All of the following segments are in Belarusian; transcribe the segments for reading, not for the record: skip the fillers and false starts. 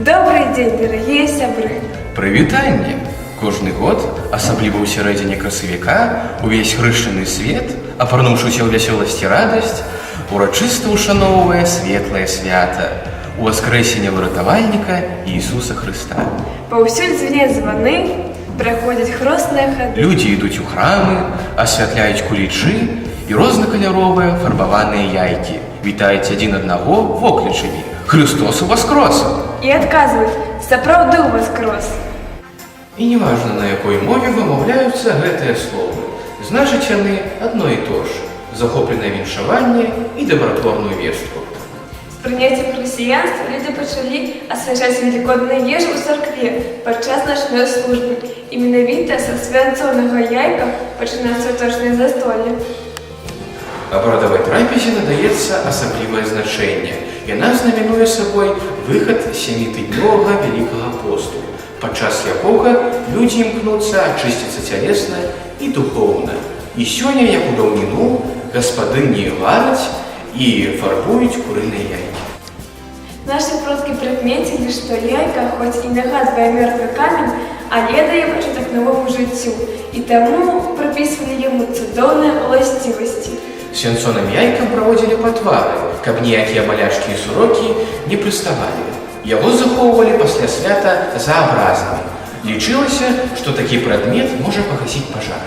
Добрый день, дорогие сябры! Прывітанне! Кожны год, асабліва ў сярэдзіне красавіка, увесь хрышчаны свет, апарнуўшыся ў вясёласць і радасць, урачыста ушаноўвае светлае свята у воскрэсення выратавальніка Ісуса Хрыста. Паўсюль звеняць званы, праходзяць хросныя хады. Людзі ідуць у храмы, асвятляюць кулічы і рознакаляровыя фарбаваныя яйкі, вітаюць адзін аднаго воклічамі «Христос воскрос!» І адказваюць «Сапраўды ўваскрос!» І неважна, на якой мове вымаўляюцца гэтыя словы, значыць яны адно і то ж – захопленае віншаванне і дабратворную вестку. З прыняццем хрысціянства людзі пачалі асвячаць велікодную ежу ў царкве падчас начной службы. І менавіта са свянцонага яйка пачынаецца святочнае застолле. Абрадавай трапезе надаецца асаблівае значэнне. Яна знаменуе сабой выхад сямітыднёвага вялікага посту, падчас якога людзі імкнуцца ачысціцца цялесна і духоўна. І сёння, як у даўніну, гаспадыні вараць і фарбуюць курыныя яйкі. Нашы продкі прыкмецілі, што яйка, хоць і нагадвае мёртвы камень, але дае пачатак новаму жыццю, і таму прыпісвалі яму цудоўныя ўласцівасці. Свянцоным яйкам праводзілі патвары, каб ніякія балячкі і сурокі не прыставалі. Яго захоўвалі пасля свята заабразнымі. Лічылася, што такі прадмет можа пагасіць пажар.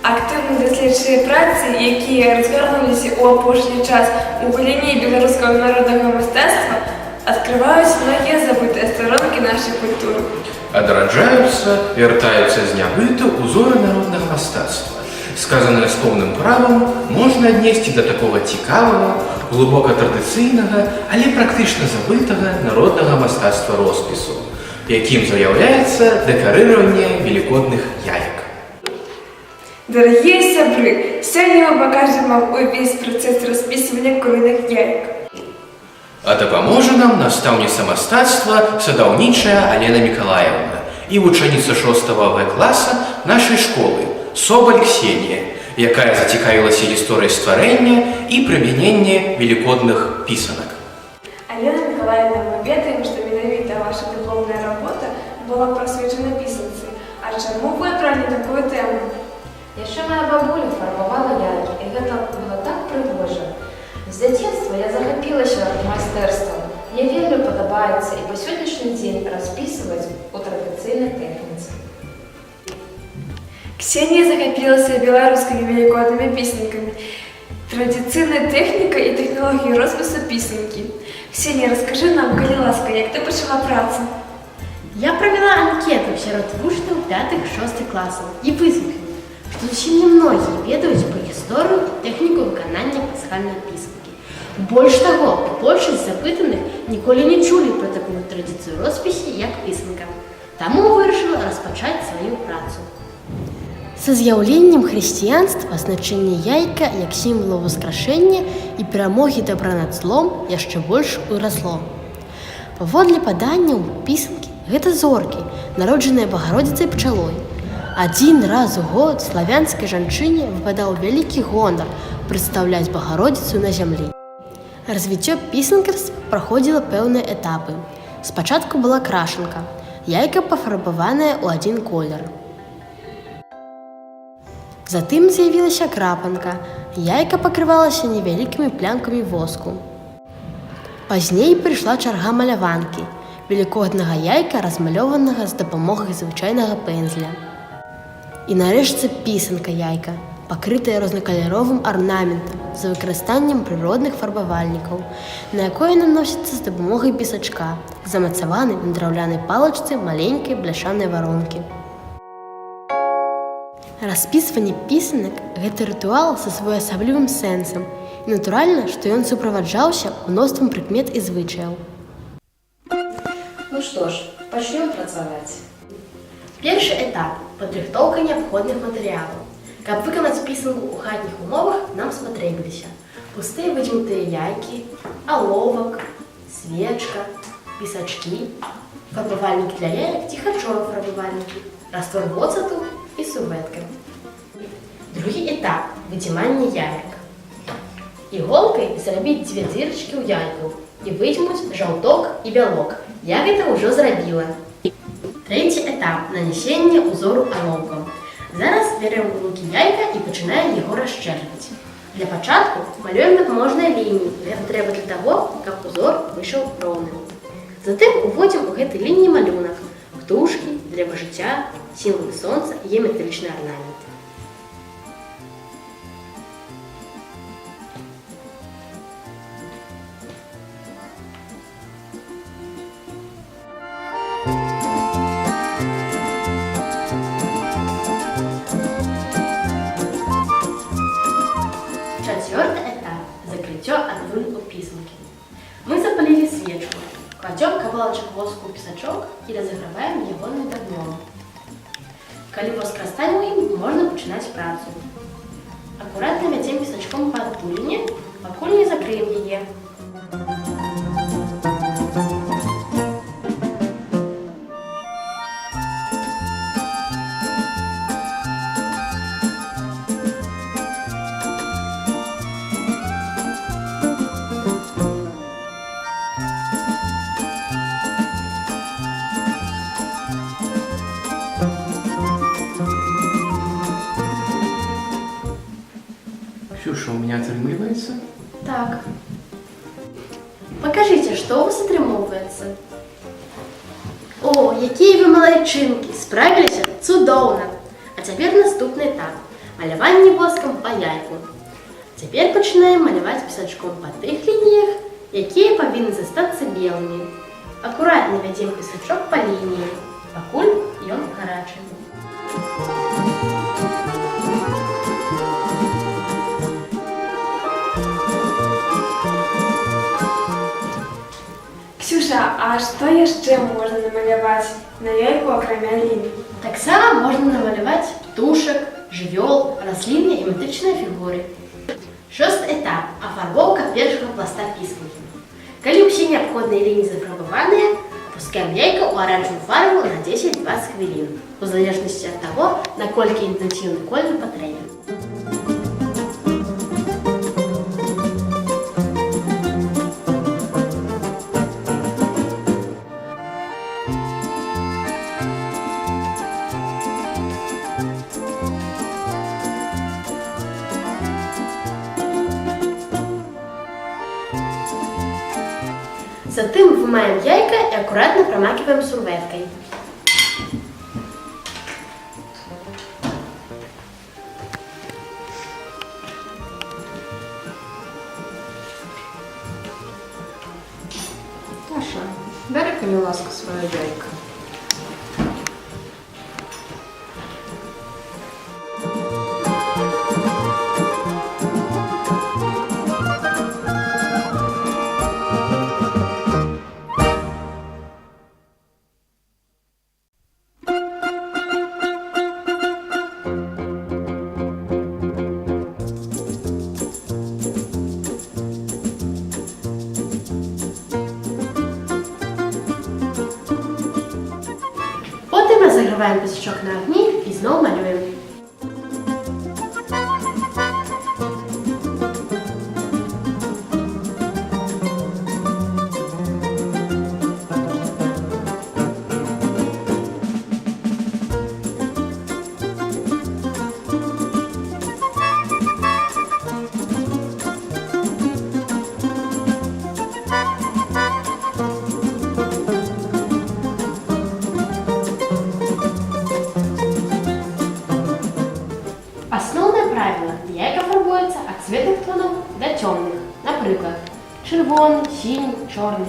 Актыўныя даследчыя працы, якія разгарнуліся ў апошні час у галіне беларускага народнага мастацтва, адкрываюць многія забытыя старонкі нашай культуры. Адраджаюцца, вяртаюцца з нябыту ўзоры народнага мастацтва. Сказанае з поўным правам можна аднесці да такога цікавага, глыбока традыцыйнага, але практычна забытага народнага мастацтва роспісу, якім заяўляецца дэкарыраванне велікодных яек. Дарагія сябры, сёння мы пакажам вам увесь працэс распісвання курыных яек. А дапаможа нам настаўніца мастацтва садаўнічая Алена Мікалаевна і вучэніца 6-го В-класа нашай школы Соболь Ксенія, якая зацікавілася гісторыяй стварэння і прымянення велікодных пісанак. Алена Мікалаевна, мы ведаем, што менавіта ваша дыпломная работа была прысвечана пісанцы. А чаму вы абралі такую тэму? Яшчэ моя бабуля фарбавала яйкі, і гэта было так прыгожа. З дзяцінства я захапілася майстэрствам. Мне вельмі падабаецца і па сённяшні дзень распісваць у традыцыйнай тэхніцы. Ксенія захапілася беларускімі велікоднымі песенькамі, традыцыйнай тэхнікай і тэхналогіяй роспісу песенкі. Ксенія, раскажы нам, калі ласка, як ты пачала працу? Я правяла анкету сярод вучняў 5-6 класаў і высветліла, што зусім немногія ведаюць пра гісторыю тэхніку выканання пасхальнай пісанкі. Больш таго, большасць запытаных ніколі не чулі пра такую традыцыю роспісі, як пісанка. Таму вырашыла распачаць сваю працу. Са з'яўленнем хрысціянства значэнне яйка як сімвалу ўваскрашэння і перамогі дабра над злом яшчэ больш урасло. Паводле паданняў пісанкі, гэта зоркі, народжаныя Багародзіцай пчалой. Адзін раз у год славянскай жанчыне выпадаў вялікі гонар прадстаўляць Багародзіцу на зямлі. Развіццё пісанкарства праходзіла пэўныя этапы. Спачатку была крашанка, яйка пафарбаванае ў адзін колер. Затым з'явілася крапанка, яйка пакрывалася невялікімі плямкамі воску. Пазней прыйшла чарга маляванкі, велікоднага яйка, размалёванага з дапамогай звычайнага пэндзля. І нарэшце пісанка яйка, пакрытая рознакаляровым арнаментам з выкарыстаннем прыродных фарбавальнікаў, на якое наносіцца з дапамогай пісачка, замацаваны на драўлянай палачцы маленькай бляшанай варонкі. Распісванне пісанак – гэта рытуал са своеасаблівым сэнсам, і натуральна, што ён суправаджаўся мноствам прыкмет і звычаяў. Ну што ж, пачнём працаваць. Першы этап – падрыхтоўка неабходных матэрыялаў. Каб выканаць пісанку ў хатніх умовах, нам спатрэбіліся пустыя выдзьмутыя яйкі, аловак, свечка, пісачкі, фарбавальнікі для яек ці харчовыя фарбавальнікі, раствор воцату і субвэтка. Другі этап – выдзіманне яек. Іголкай зрабіць дзве дзірачкі ў яйку і выдзьмуць жаўток і бялок. Я гэта ўжо зрабіла. Трэці этап нанесення узору алоўкам. Зараз берем у руки яйка і пачынаем яго расчэрваць. Для пачатку малюем дапаможныя лініі. Гэта трэба для таго, каб узор выйшаў роўным. Затым уводзім у гэтай лініі малюнак. Птушкі, дрэва жыцця, сімвалы сонца і геаметрычны арнамент. Чацвёрты этап – закрыццё адвын у пісанкі. Мы запалілі свечку, кладзём кавалачак воску ў пісачок і разаграваем яго над агнём. Калі воск растане ў ім, можна пачынаць працу. Акуратна вядзем пісачком па адтуліне, пакуль не закрыем яе. Ксюша, у меня отрымливается? Так. Покажите, что у вас атрымоўваецца. О, якія вы малайчынкі, справіліся цудоўна. А цяпер наступны этап – маляванне воскам па яйку. Цяпер пачынаем маляваць пісачком па тых лініях, якія павінны застацца белымі. Акуратна вядзем пісачок па лініі, пакуль ён гарачы. Ксюша, а што яшчэ можна намаляваць на яйку акрамя ліній? Таксама можна намаляваць птушак, жывёл, раслін і геаметрычныя фігуры. Шосты этап – афарбоўка першага пласта пісанкі. Калі ўсе неабходныя лініі зафарбаваныя, апускаем яйка ў аранжавую фарбу на 10-20 хвілін, у залежнасці ад таго, наколькі інтэнсіўны колер патрэбен. Затым вымаем яйка і акуратна прамакиваем сурветкой. Таша, дай-ка мне ласка свое яйко. Разогреваем пісачок на огні і знову малюємо. Основное правило – яйка фарбуецца ад светлых тонаў да цёмных, напрыклад, чырвоны, сіні, чорны.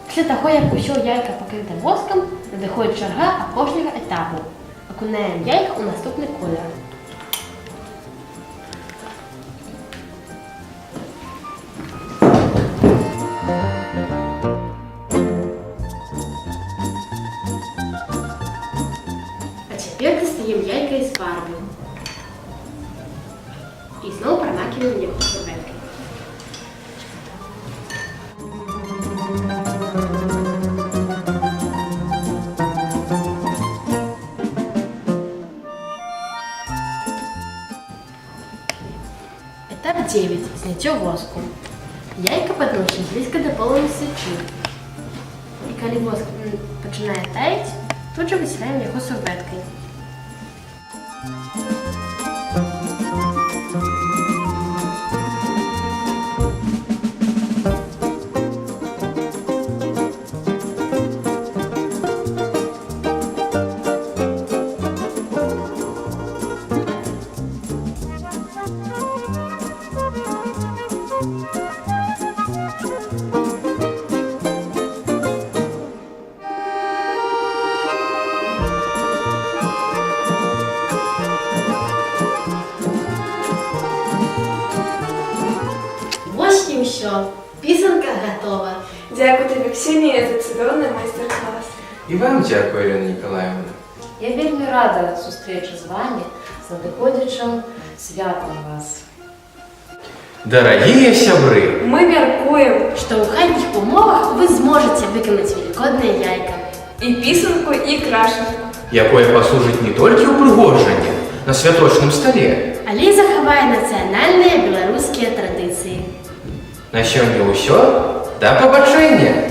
Пасля таго, як усё яйка пакрыта воскам, надыходзіць чарга апошняга этапу. Акунаем яйка ў наступны колер. А цяпер дастаем яйка з фарбы. И снова промакиваем его сурветкой. Этап 9. Зняццё воску. Яйка падносім блізка да полымя свячы. І калі воск пачынае таяць, тут жа высяляем яго сурвэткай. Вось і ўсё. Пісанка гатова. Дякую тобі, Ксенія, за цудоўны майстар-клас. І вам дякую, Ірина Ніколаївна. Я вельмі рада сустрэчы з вами, з надыходзячым святам вас. Дорогие сябры, Ми мяркуємо Што ў хатніх умовах вы зможаце выканаць велікоднае яйка. і пісанку, і крашанку. якое паслужыць не толькі ўпрыгожанне на святочным стале. Але і захавае нацыянальныя беларускія традыцыі. На сёння ўсё. Да пабачэння!